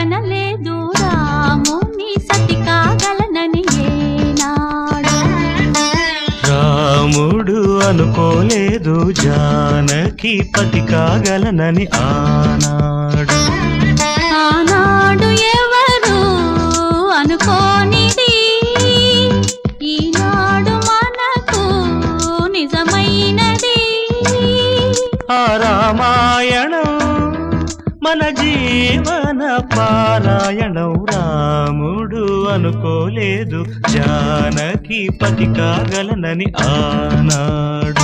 కనలేదు రాముని సతి కాగలనని ఏనాడు. రాముడు అనుకోలేదు జానకి పతి కాగలనని ఆనాడు. ఆనాడు ఎవరు అనుకోనిది ఈనాడు మనకు నిజమైనది. ఆ రామాయణం మన జీవన పారాయణం. రాముడు అనుకోలేదు జానకి పతి కాగలనని ఆనాడు.